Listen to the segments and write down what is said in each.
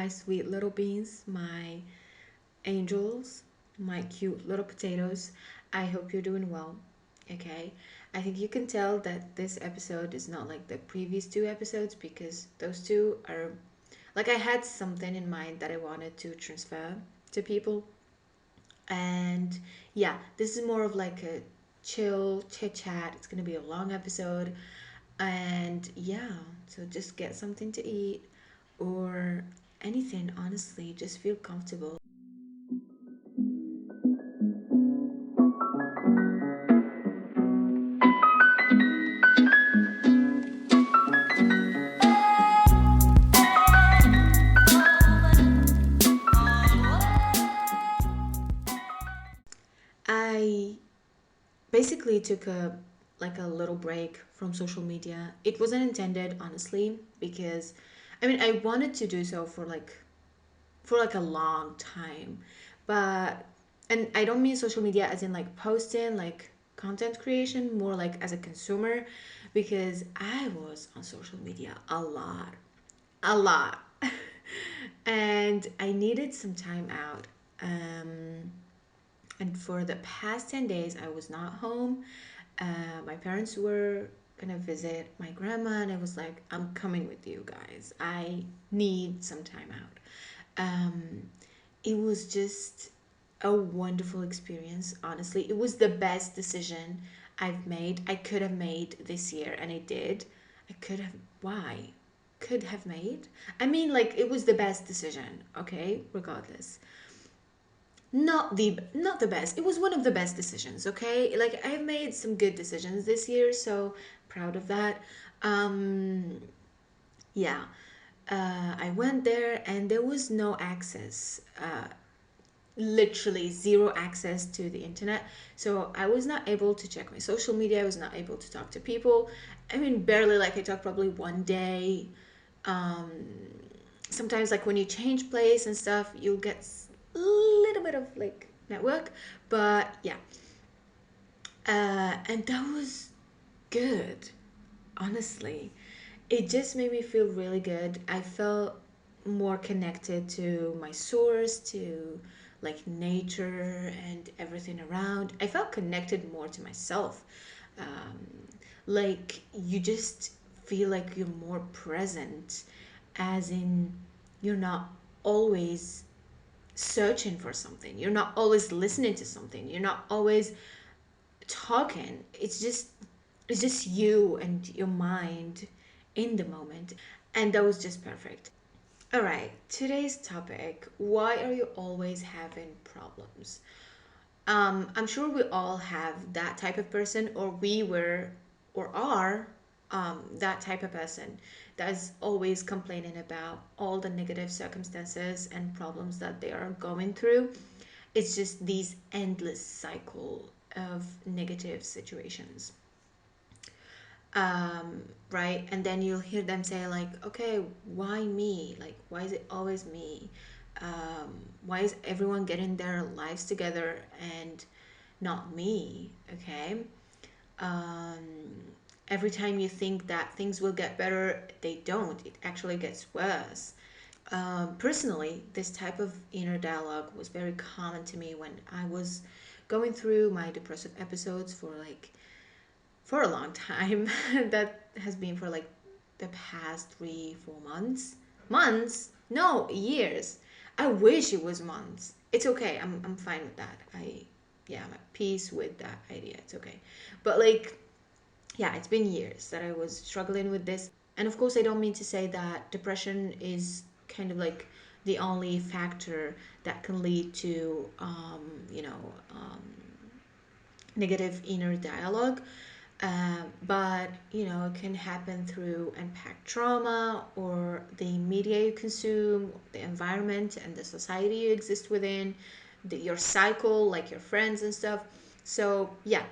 my sweet little beans, my angels, my cute little potatoes. I hope you're doing well. Okay. I think you can tell that this episode is not like the previous two episodes because those two are like I had something in mind that I wanted to transfer to people. And yeah, this is more of like a chill chit chat. It's going to be a long episode. And yeah, so just get something to eat or anything, honestly, just feel comfortable. I basically took a little break from social media. It wasn't intended, honestly, because I mean, I wanted to do so for like a long time. But and I don't mean social media as in like posting, like content creation, more like as a consumer, because I was on social media a lot. A lot. And I needed some time out. And for the past 10 days, I was not home. My parents were gonna visit my grandma, and I was like, I'm coming with you guys. I need some time out. It was just a wonderful experience, honestly. It was the best decision I could have made this year, and I did. I could have, why? Could have made? I mean, like, it was the best decision, okay? Regardless. Not the best. It was one of the best decisions, okay? Like, I've made some good decisions this year, so proud of that. Um, yeah. I went there and there was no access. Literally zero access to the internet. So I was not able to check my social media. I was not able to talk to people. I mean, barely, like I talked probably one day. Um, Sometimes, like when you change place and stuff, you'll get a little bit of like network. But yeah, and that was good, honestly. It just made me feel really good. I felt more connected to my source, to like nature and everything around. I felt connected more to myself. Um, like you just feel like you're more present, as in you're not always searching for something, you're not always listening to something, you're not always talking. It's just you and your mind in the moment, and that was just perfect. All right, today's topic: why are you always having problems? I'm sure we all have that type of person, or we were or are that type of person that is always complaining about all the negative circumstances and problems that they are going through. It's just these endless cycle of negative situations. Right? And then you'll hear them say, like, okay, why me? Like, why is it always me? Why is everyone getting their lives together and not me? Okay. Um, every time you think that things will get better, they don't. It actually gets worse. Personally, this type of inner dialogue was very common to me when I was going through my depressive episodes for a long time. That has been for like the past 3 4 months. Months, no, years. I wish it was months. It's okay, I'm fine with that. I'm at peace with that idea. It's okay. But like, yeah, it's been years that I was struggling with this. And of course, I don't mean to say that depression is kind of like the only factor that can lead to negative inner dialogue. But it can happen through unpacked trauma, or the media you consume, the environment and the society you exist within, your cycle, like your friends and stuff. So yeah.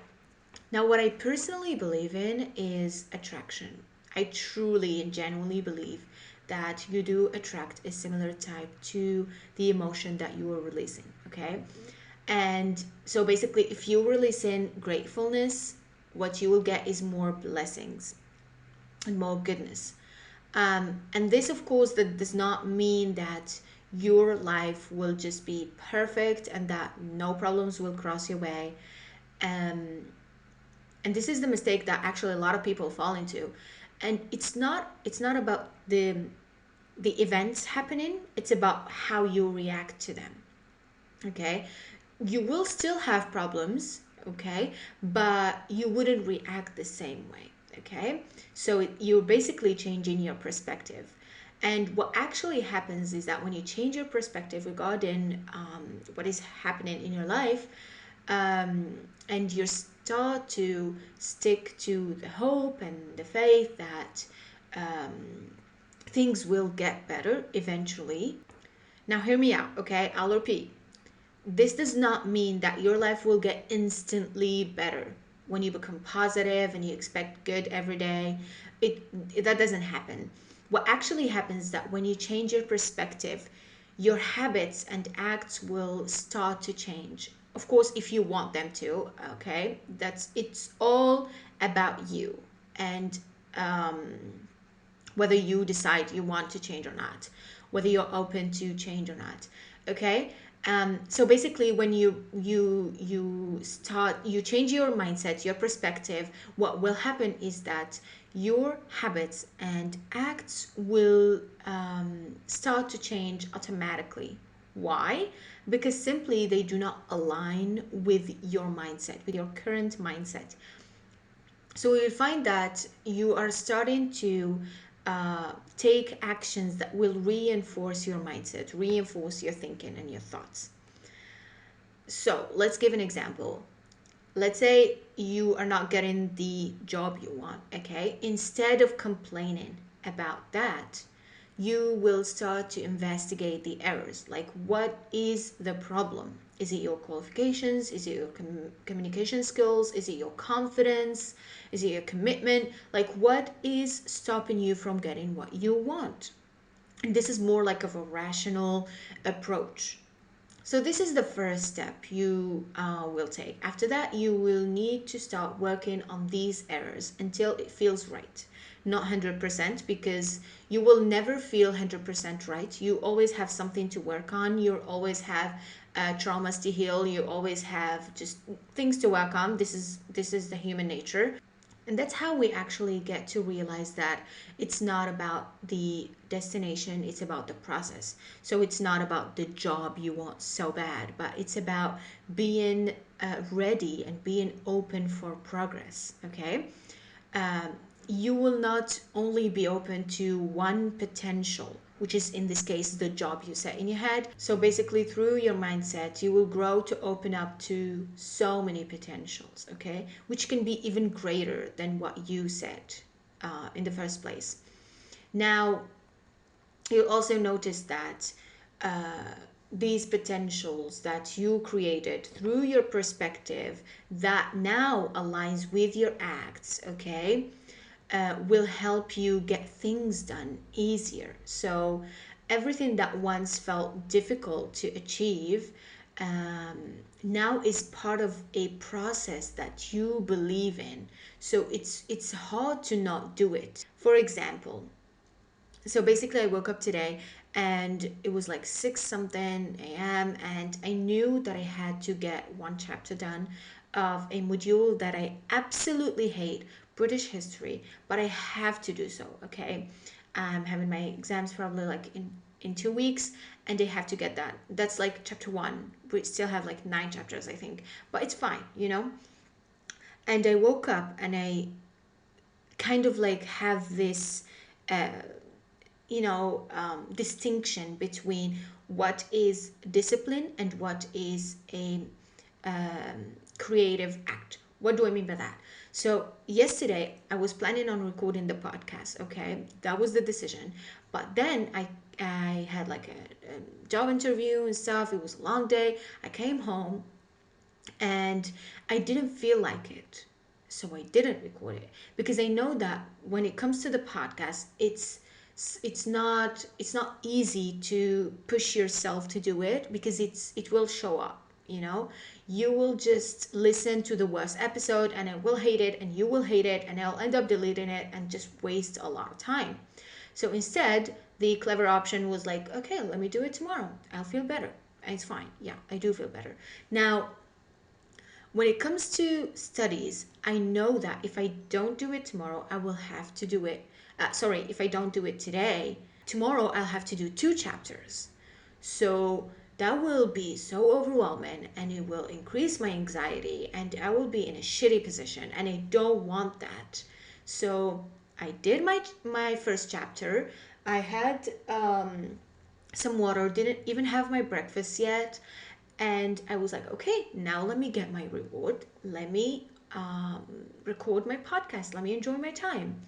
Now, what I personally believe in is attraction. I truly and genuinely believe that you do attract a similar type to the emotion that you are releasing. Okay. And so basically, if you release in gratefulness, what you will get is more blessings and more goodness. And this, of course, that does not mean that your life will just be perfect and that no problems will cross your way. Um, and this is the mistake that actually a lot of people fall into. And it's not about the events happening, it's about how you react to them. Okay, you will still have problems, okay, but you wouldn't react the same way. Okay, so you're basically changing your perspective. And what actually happens is that when you change your perspective regarding what is happening in your life, and you start to stick to the hope and the faith that things will get better eventually. Now, hear me out, okay? I'll repeat. This does not mean that your life will get instantly better when you become positive and you expect good every day. That doesn't happen. What actually happens is that when you change your perspective, your habits and acts will start to change. Of course, if you want them to, okay? It's all about you and whether you decide you want to change or not, whether you're open to change or not. Okay. So basically, when you change your mindset, your perspective, what will happen is that your habits and acts will start to change automatically. Why? Because simply they do not align with your mindset, with your current mindset. So you'll find that you are starting to take actions that will reinforce your mindset, reinforce your thinking and your thoughts. So let's give an example. Let's say you are not getting the job you want, okay? Instead of complaining about that, you will start to investigate the errors. Like, what is the problem? Is it your qualifications? Is it your communication skills? Is it your confidence? Is it your commitment? Like, what is stopping you from getting what you want? And this is more like of a rational approach. So this is the first step you will take. After that, you will need to start working on these errors until it feels right. Not 100%, because you will never feel 100% right. You always have something to work on. You always have traumas to heal. You always have just things to work on. This is the human nature. And that's how we actually get to realize that it's not about the destination, it's about the process. So it's not about the job you want so bad, but it's about being ready and being open for progress, okay? Um, you will not only be open to one potential, which is in this case the job you set in your head. So basically, through your mindset, you will grow to open up to so many potentials, okay, which can be even greater than what you set in the first place. Now, you'll also notice that these potentials that you created through your perspective that now aligns with your acts, okay, will help you get things done easier. So everything that once felt difficult to achieve now is part of a process that you believe in. So it's hard to not do it. For example, so basically I woke up today and it was like 6 something a.m. and I knew that I had to get one chapter done of a module that I absolutely hate, British history, but I have to do so. Okay, I'm having my exams probably like in 2 weeks, and I have to get that. That's like chapter 1. We still have like 9 chapters, I think, but it's fine. And I woke up and I kind of like have this uh, distinction between what is discipline and what is a creative act. What do I mean by that? So yesterday I was planning on recording the podcast. Okay, that was the decision. But then I had like a job interview and stuff. It was a long day. I came home and I didn't feel like it, so I didn't record it, because I know that when it comes to the podcast, it's not easy to push yourself to do it, because it will show up. You will just listen to the worst episode and I will hate it and you will hate it and I'll end up deleting it and just waste a lot of time. So instead, the clever option was like, okay, let me do it tomorrow. I'll feel better. And it's fine. Yeah, I do feel better. Now, when it comes to studies, I know that if I don't do it tomorrow, I will have to do it. If I don't do it today, tomorrow I'll have to do 2 chapters. So that will be so overwhelming and it will increase my anxiety and I will be in a shitty position and I don't want that. So I did my first chapter. I had some water, didn't even have my breakfast yet. And I was like, okay, now let me get my reward. Let me record my podcast. Let me enjoy my time.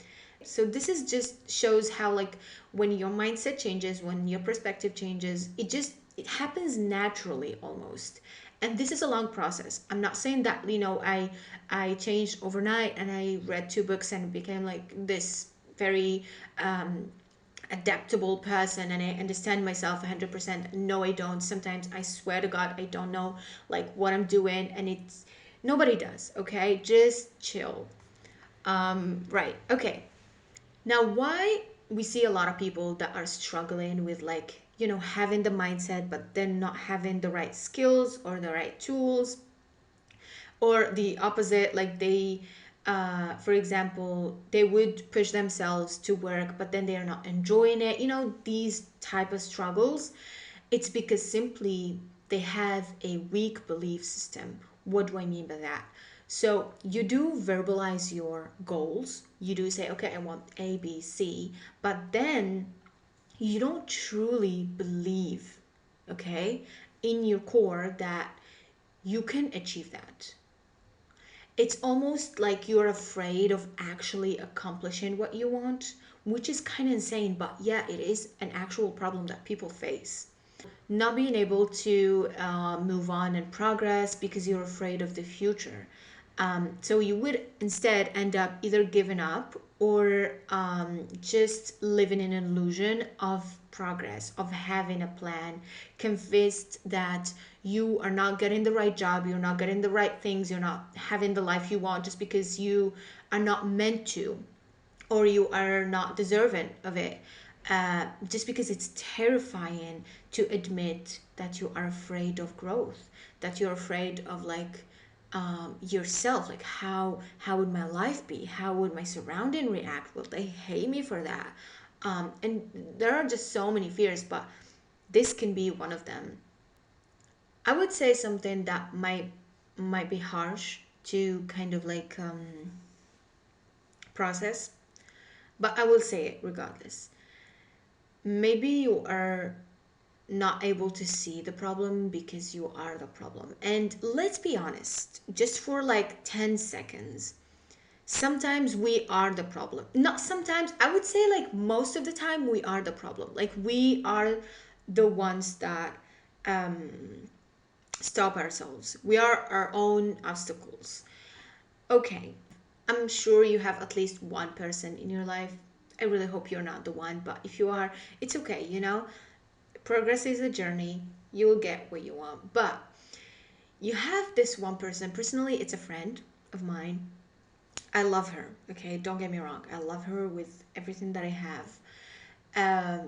So this is just shows how like when your mindset changes, when your perspective changes, it happens naturally almost. And this is a long process. I'm not saying that, I changed overnight and I read 2 books and became like this very adaptable person and I understand myself 100%. No, I don't. Sometimes I swear to God, I don't know like what I'm doing and it's nobody does, okay? Just chill. Right. Okay. Now, why we see a lot of people that are struggling with like, having the mindset but then not having the right skills or the right tools, or the opposite, like they for example, they would push themselves to work but then they are not enjoying it, these type of struggles. It's because simply they have a weak belief system. What do I mean by that? So you do verbalize your goals, you do say, okay, I want A, B, C, but then you don't truly believe, okay, in your core that you can achieve that. It's almost like you're afraid of actually accomplishing what you want, which is kind of insane, but yeah, it is an actual problem that people face. Not being able to move on and progress because you're afraid of the future. So you would instead end up either giving up or just living in an illusion of progress, of having a plan, convinced that you are not getting the right job, you're not getting the right things, you're not having the life you want just because you are not meant to or you are not deserving of it. Just because it's terrifying to admit that you are afraid of growth, that you're afraid of like yourself, like how would my life be, how would my surrounding react, will they hate me for that? And there are just so many fears, but this can be one of them. I would say something that might be harsh to kind of like process, but I will say it regardless. Maybe you are not able to see the problem because you are the problem. And let's be honest, just for like 10 seconds, sometimes we are the problem. Not sometimes, I would say like most of the time we are the problem. Like we are the ones that stop ourselves. We are our own obstacles. Okay, I'm sure you have at least one person in your life. I really hope you're not the one, but if you are, it's okay. Progress is a journey. You will get what you want. But you have this one person. Personally, it's a friend of mine. I love her, okay? Don't get me wrong. I love her with everything that I have.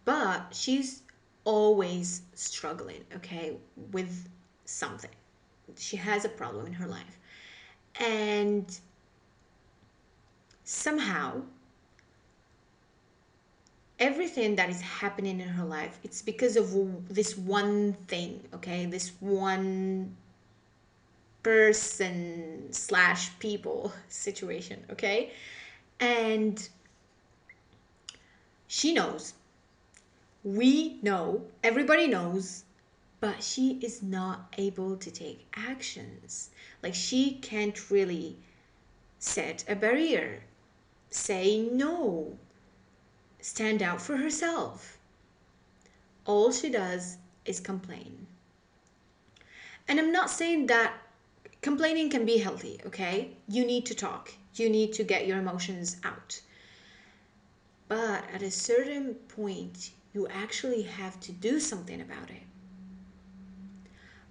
But she's always struggling, okay, with something. She has a problem in her life. And somehow everything that is happening in her life, it's because of this one thing, okay, this one person slash people situation, okay. And she knows, we know, everybody knows, but she is not able to take actions. Like she can't really set a barrier, say no, stand out for herself. All she does is complain. And I'm not saying that complaining can be healthy, okay? You need to talk, you need to get your emotions out. But at a certain point, you actually have to do something about it.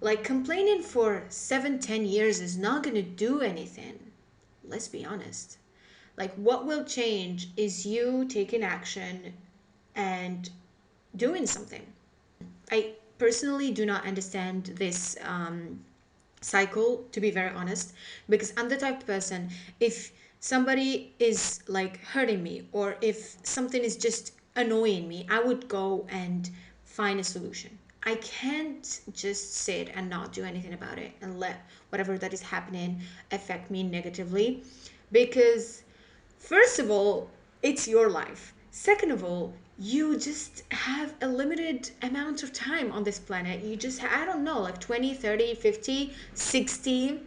Like complaining for 7, 10 years is not going to do anything. Let's be honest. Like, what will change is you taking action and doing something. I personally do not understand this cycle, to be very honest, because I'm the type of person, if somebody is like hurting me or if something is just annoying me, I would go and find a solution. I can't just sit and not do anything about it and let whatever that is happening affect me negatively, because first of all, it's your life. Second of all, you just have a limited amount of time on this planet. You just, I don't know, like 20, 30, 50, 60,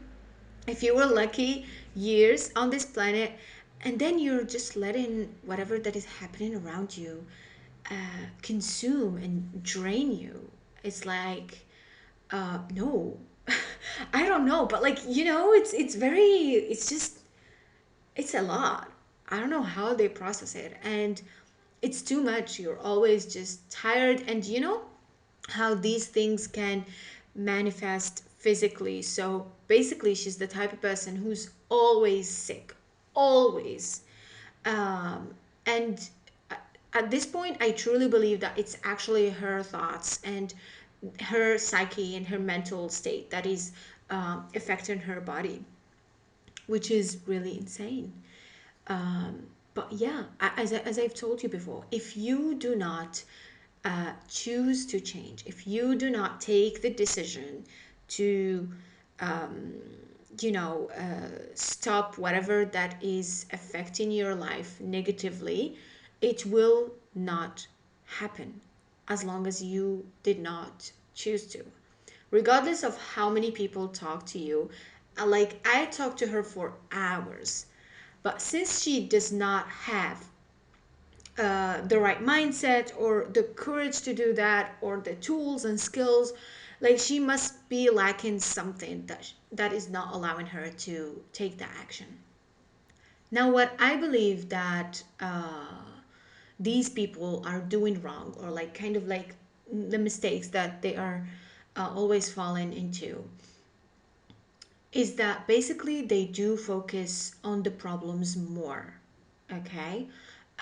if you were lucky, years on this planet. And then you're just letting whatever that is happening around you consume and drain you. It's like, no. I don't know, but like, it's very, it's just, it's a lot. I don't know how they process it. And it's too much. You're always just tired. And you know how these things can manifest physically. So basically, she's the type of person who's always sick, always. And at this point, I truly believe that it's actually her thoughts and her psyche and her mental state that is affecting her body, which is really insane. But yeah, as I've told you before, if you do not choose to change, if you do not take the decision to, stop whatever that is affecting your life negatively, it will not happen as long as you did not choose to. Regardless of how many people talk to you, like I talked to her for hours, but since she does not have the right mindset or the courage to do that or the tools and skills, like she must be lacking something that is not allowing her to take that action. Now, what I believe that these people are doing wrong, or like kind of like the mistakes that they are always falling into, is that basically they do focus on the problems more, okay?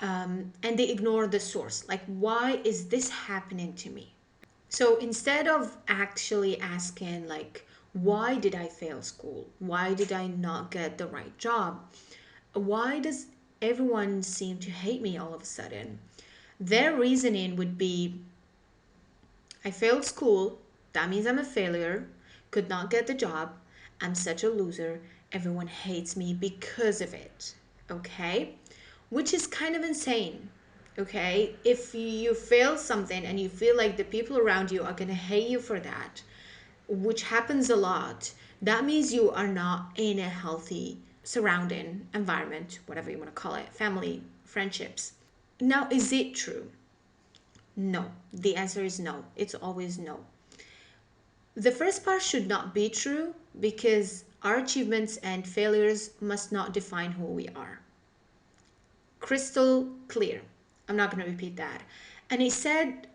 And they ignore the source. Like, why is this happening to me? So instead of actually asking, like, why did I fail school? Why did I not get the right job? Why does everyone seem to hate me all of a sudden? Their reasoning would be, I failed school, that means I'm a failure, could not get the job, I'm such a loser, everyone hates me because of it. Okay? Which is kind of insane. Okay? If you fail something and you feel like the people around you are going to hate you for that, which happens a lot, that means you are not in a healthy surrounding environment, whatever you want to call it, family, friendships. Now, is it true? No. The answer is no. It's always no. The first part should not be true because our achievements and failures must not define who we are. Crystal clear. I'm not going to repeat that. And I said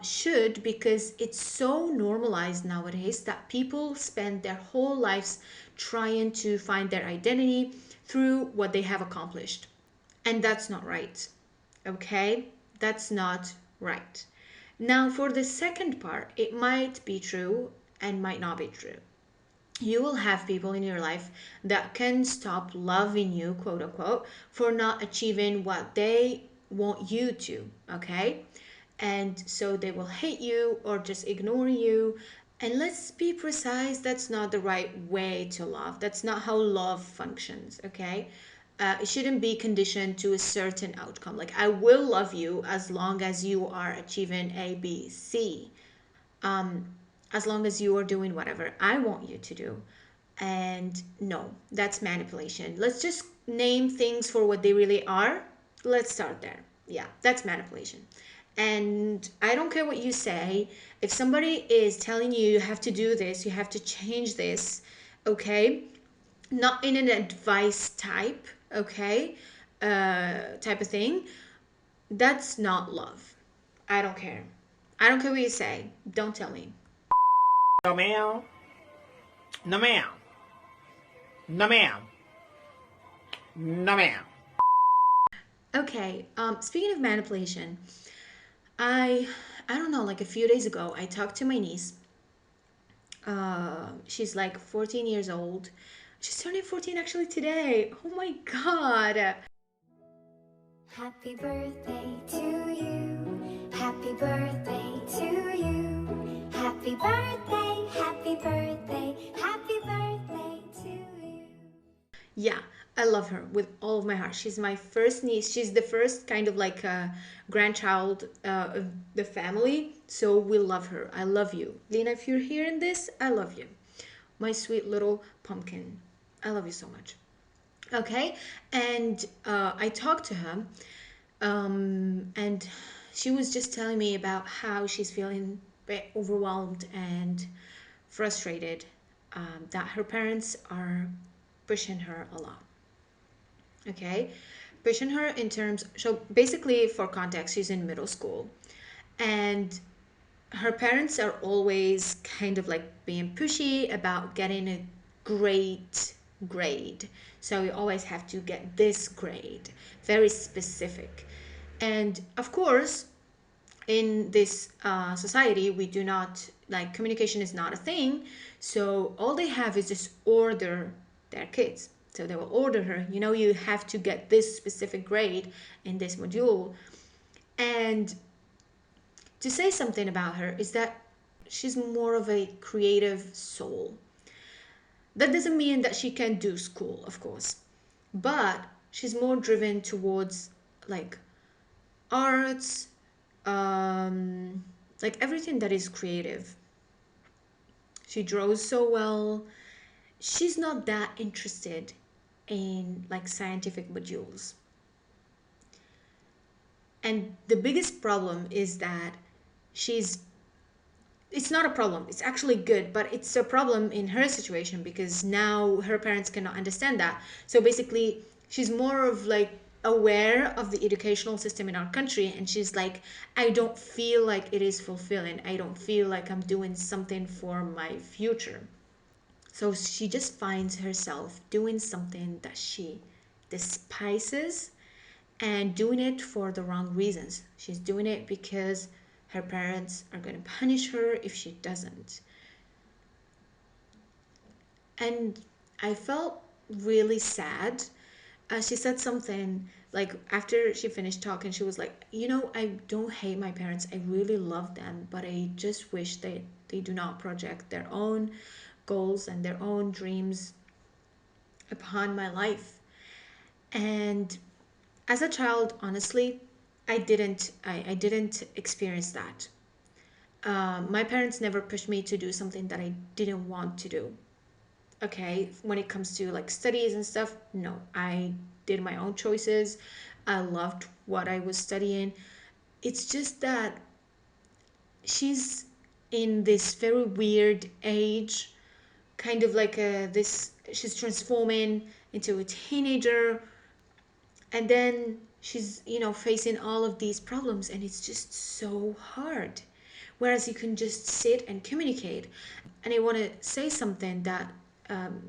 should because it's so normalized nowadays that people spend their whole lives trying to find their identity through what they have accomplished. And that's not right. Okay? That's not right. Now, for the second part, it might be true and might not be true. You will have people in your life that can stop loving you, quote unquote, for not achieving what they want you to, okay? And so they will hate you or just ignore you. And let's be precise, that's not the right way to love. That's not how love functions, okay? It shouldn't be conditioned to a certain outcome. Like, I will love you as long as you are achieving A, B, C. As long as you are doing whatever I want you to do. And no, that's manipulation. Let's just name things for what they really are. Let's start there. Yeah, that's manipulation. And I don't care what you say. If somebody is telling you you have to do this, you have to change this, okay? Not in an advice type, okay? Type of thing. That's not love. I don't care. I don't care what you say. Don't tell me. No, ma'am. No, ma'am. No, ma'am. No, ma'am. Okay, speaking of manipulation, I I don't know, like a few days ago, I talked to my niece. She's like 14 years old. She's turning 14 actually today. Oh my god. Happy birthday to you. Happy birthday to you. Happy birthday, happy birthday, happy birthday to you. Yeah, I love her with all of my heart. She's my first niece. She's the first kind of like grandchild of the family. So we love her. I love you. Lena, if you're hearing this, I love you. My sweet little pumpkin. I love you so much. Okay, and I talked to her, and she was just telling me about how she's feeling a bit overwhelmed and frustrated, that her parents are pushing her a lot. Okay, pushing her in terms, so basically, for context, she's in middle school, and her parents are always kind of like being pushy about getting a great grade. So you always have to get this grade, very specific. And of course, in this society, we do not like, communication is not a thing. So all they have is just order their kids. So they will order her, you have to get this specific grade in this module. And to say something about her is that she's more of a creative soul. That doesn't mean that she can do school, of course, but she's more driven towards like arts, like everything that is creative. She draws so well. She's not that interested in like scientific modules. And the biggest problem is that she's it's not a problem, it's actually good, but it's a problem in her situation because now her parents cannot understand that. So basically, she's more of like aware of the educational system in our country, and she's like, I don't feel like it is fulfilling, I don't feel like I'm doing something for my future. So she just finds herself doing something that she despises, and doing it for the wrong reasons. She's doing it because her parents are going to punish her if she doesn't. And I felt really sad. She said something like, after she finished talking, she was like, I don't hate my parents. I really love them, but I just wish they do not project their own goals and their own dreams upon my life. And as a child, honestly, I didn't experience that. My parents never pushed me to do something that I didn't want to do. Okay, when it comes to like studies and stuff, no, I did my own choices. I loved what I was studying. It's just that she's in this very weird age, kind of like this. She's transforming into a teenager, and then she's facing all of these problems, and it's just so hard, whereas you can just sit and communicate. And I want to say something that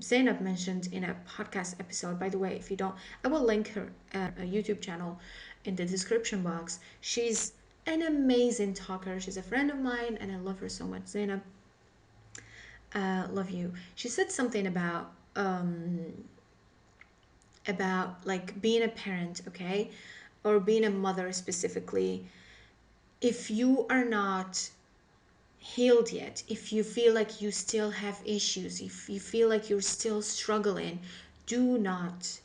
Zainab mentioned in a podcast episode. By the way, if you don't, I will link her a YouTube channel in the description box. She's an amazing talker. She's a friend of mine, and I love her so much. Zainab, love you. She said something about like being a parent, okay, or being a mother specifically. If you are not healed yet, if you feel like you still have issues, if you feel like you're still struggling, do not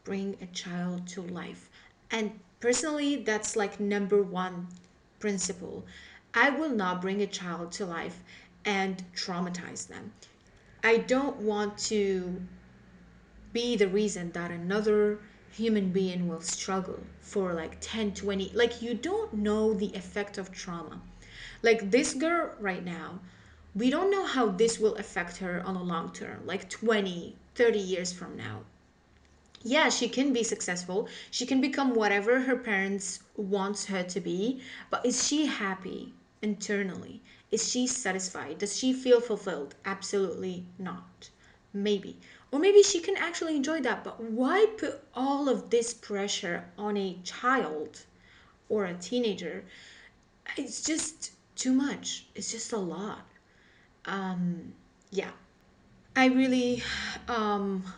bring a child to life. And personally, that's like number one principle. I will not bring a child to life and traumatize them. I don't want to be the reason that another human being will struggle for like 10, 20. Like, you don't know the effect of trauma. Like this girl right now, we don't know how this will affect her on a long term, like 20, 30 years from now. Yeah, she can be successful, she can become whatever her parents wants her to be, but is she happy internally? Is she satisfied? Does she feel fulfilled? Absolutely not. Maybe. Or maybe she can actually enjoy that, but why put all of this pressure on a child or a teenager? It's just too much. It's just a lot. Yeah. I really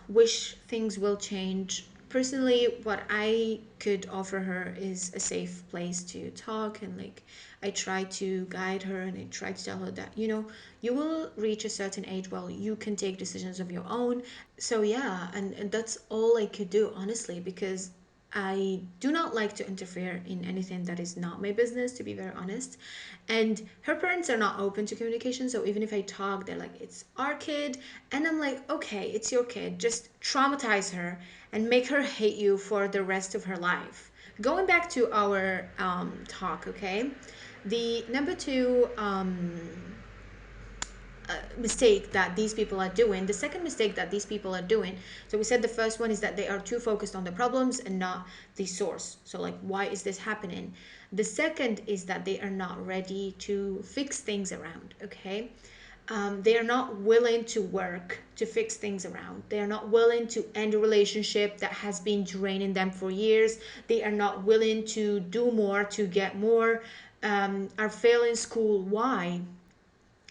wish things will change. Personally, what I could offer her is a safe place to talk, and like I try to guide her and I try to tell her that, you will reach a certain age where you can take decisions of your own. So yeah, and that's all I could do, honestly, because I do not like to interfere in anything that is not my business, to be very honest. And her parents are not open to communication, so even if I talk, they're like, it's our kid. And I'm like, okay, it's your kid. Just traumatize her and make her hate you for the rest of her life. Going back to our talk, okay? The number two mistake that these people are doing, the second mistake that these people are doing, so we said the first one is that they are too focused on the problems and not the source. So like, why is this happening? The second is that they are not ready to fix things around, okay? They are not willing to work to fix things around. They are not willing to end a relationship that has been draining them for years. They are not willing to do more to get more, are failing school. Why?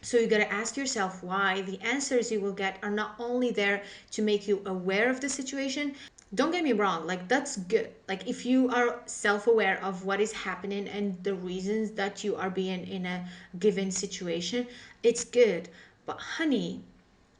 So you got to ask yourself why. The answers you will get are not only there to make you aware of the situation. Don't get me wrong, like that's good. Like if you are self-aware of what is happening and the reasons that you are being in a given situation, it's good. But honey,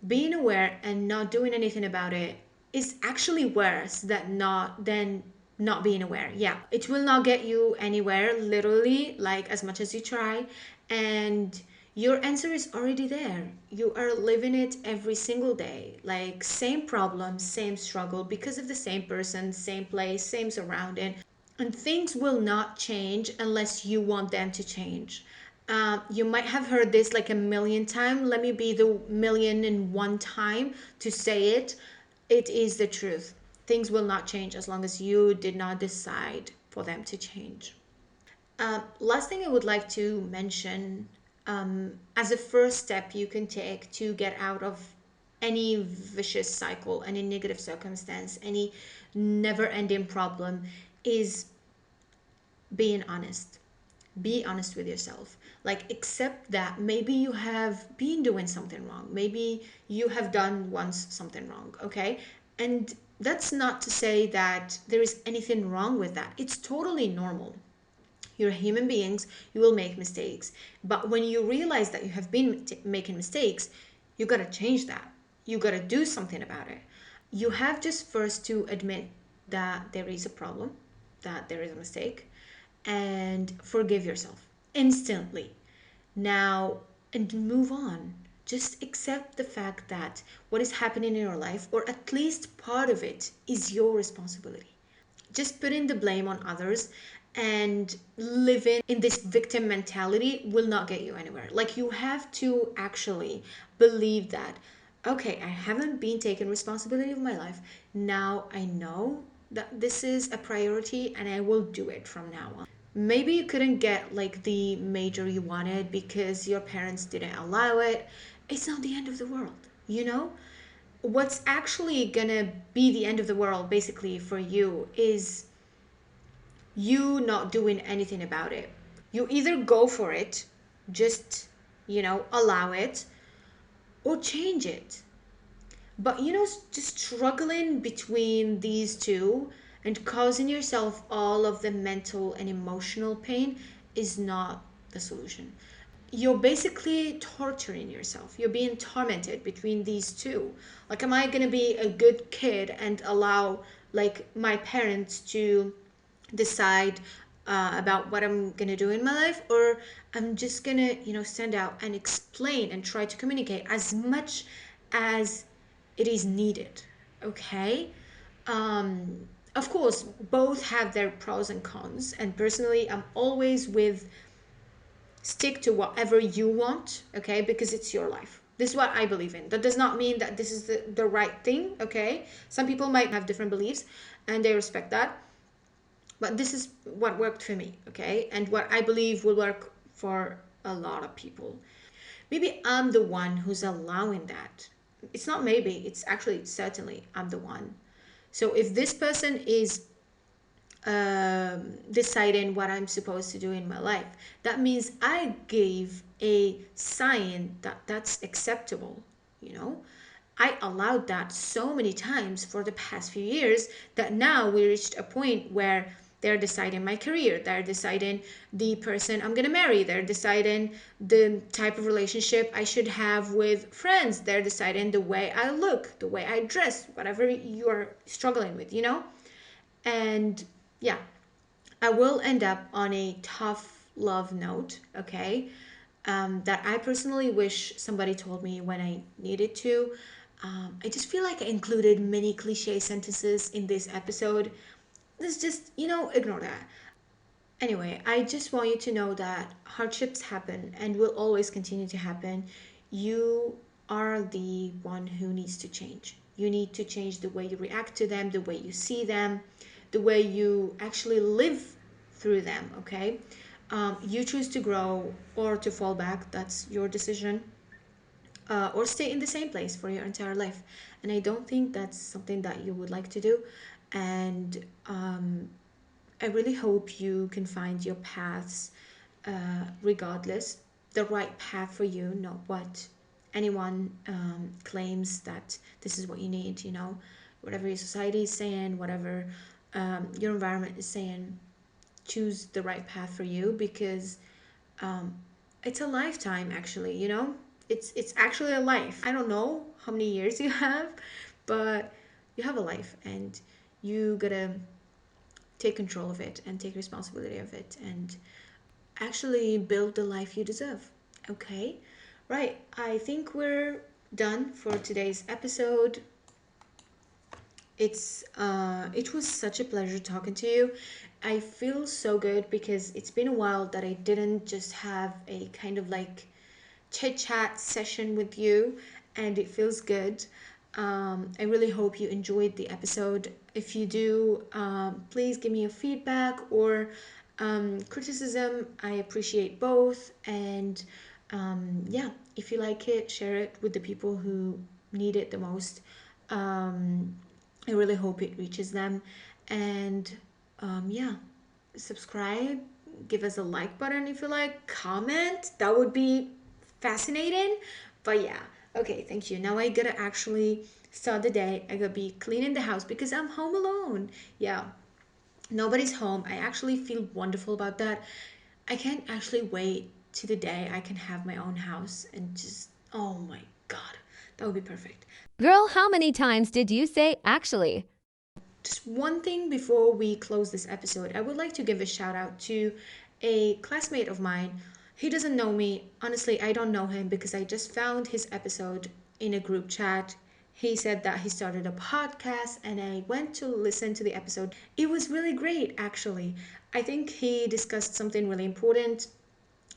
being aware and not doing anything about it is actually worse than not being aware. Yeah, it will not get you anywhere, literally, like as much as you try. And your answer is already there. You are living it every single day. Like, same problem, same struggle, because of the same person, same place, same surrounding. And things will not change unless you want them to change. You might have heard this like a million times. Let me be the million and one time to say it. It is the truth. Things will not change as long as you did not decide for them to change. Last thing I would like to mention, as a first step you can take to get out of any vicious cycle, any negative circumstance, any never ending problem, is being honest. Be honest with yourself. Like, accept that maybe you have been doing something wrong. Maybe you have done once something wrong, okay? And that's not to say that there is anything wrong with that. It's totally normal. You're human beings, you will make mistakes. But when you realize that you have been making mistakes, you gotta change that. You gotta do something about it. You have just first to admit that there is a problem, that there is a mistake, and forgive yourself instantly. Now, and move on. Just accept the fact that what is happening in your life, or at least part of it, is your responsibility. Just putting the blame on others and living in this victim mentality will not get you anywhere. Like, you have to actually believe that, okay, I haven't been taking responsibility of my life. Now I know that this is a priority and I will do it from now on. Maybe you couldn't get like the major you wanted because your parents didn't allow it. It's not the end of the world, you know? What's actually gonna be the end of the world basically for you is you not doing anything about it. You either go for it, just, allow it, or change it. But, just struggling between these two and causing yourself all of the mental and emotional pain is not the solution. You're basically torturing yourself. You're being tormented between these two. Like, am I going to be a good kid and allow, like, my parents to decide about what I'm gonna do in my life, or I'm just gonna, stand out and explain and try to communicate as much as it is needed, okay? Of course, both have their pros and cons, and personally, I'm always with stick to whatever you want, okay? Because it's your life. This is what I believe in. That does not mean that this is the right thing, okay? Some people might have different beliefs, and they respect that. But this is what worked for me, okay? And what I believe will work for a lot of people. Maybe I'm the one who's allowing that. it's not maybe, it's actually certainly I'm the one. So if this person is deciding what I'm supposed to do in my life, that means I gave a sign that that's acceptable, you know? I allowed that so many times for the past few years that now we reached a point where they're deciding my career, they're deciding the person I'm gonna marry, they're deciding the type of relationship I should have with friends, they're deciding the way I look, the way I dress, whatever you're struggling with, you know? And yeah, I will end up on a tough love note, okay? That I personally wish somebody told me when I needed to. I just feel like I included many cliche sentences in this episode. Let's just, ignore that. Anyway, I just want you to know that hardships happen and will always continue to happen. You are the one who needs to change. You need to change the way you react to them, the way you see them, the way you actually live through them, okay? You choose to grow or to fall back, that's your decision, or stay in the same place for your entire life. And I don't think that's something that you would like to do. And I really hope you can find your paths, regardless, the right path for you, not what anyone claims that this is what you need, whatever your society is saying, whatever your environment is saying. Choose the right path for you, because it's a lifetime, actually, it's actually a life. I don't know how many years you have, but you have a life, and you gotta take control of it and take responsibility of it and actually build the life you deserve. Okay, right, I think we're done for today's episode. It was such a pleasure talking to you. I feel so good because it's been a while that I didn't just have a kind of like chit chat session with you, and it feels good. I really hope you enjoyed the episode. If you do, please give me your feedback or criticism. I appreciate both. And yeah, if you like it, share it with the people who need it the most. I really hope it reaches them. And yeah, subscribe, give us a like button if you like, comment. That would be fascinating. But yeah, okay, thank you. Now I gotta actually start the day. I gotta be cleaning the house because I'm home alone. Yeah, nobody's home. I actually feel wonderful about that. I can't actually wait to the day I can have my own house and just, oh my god, that would be perfect. Girl, how many times did you say actually? Just one thing before we close this episode, I would like to give a shout out to a classmate of mine. He doesn't know me. Honestly, I don't know him because I just found his episode in a group chat. He said that he started a podcast, and I went to listen to the episode. It was really great, actually. I think he discussed something really important,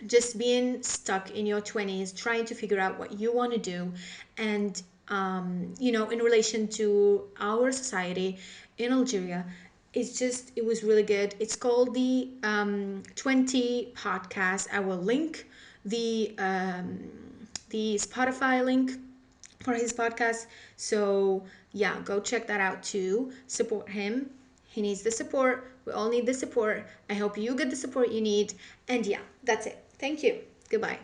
just being stuck in your 20s, trying to figure out what you want to do. And in relation to our society in Algeria, it was really good. It's called the 20 podcast. I will link the Spotify link for his podcast. So yeah, go check that out too. Support him. He needs the support. We all need the support. I hope you get the support you need. And yeah, that's it. Thank you. Goodbye.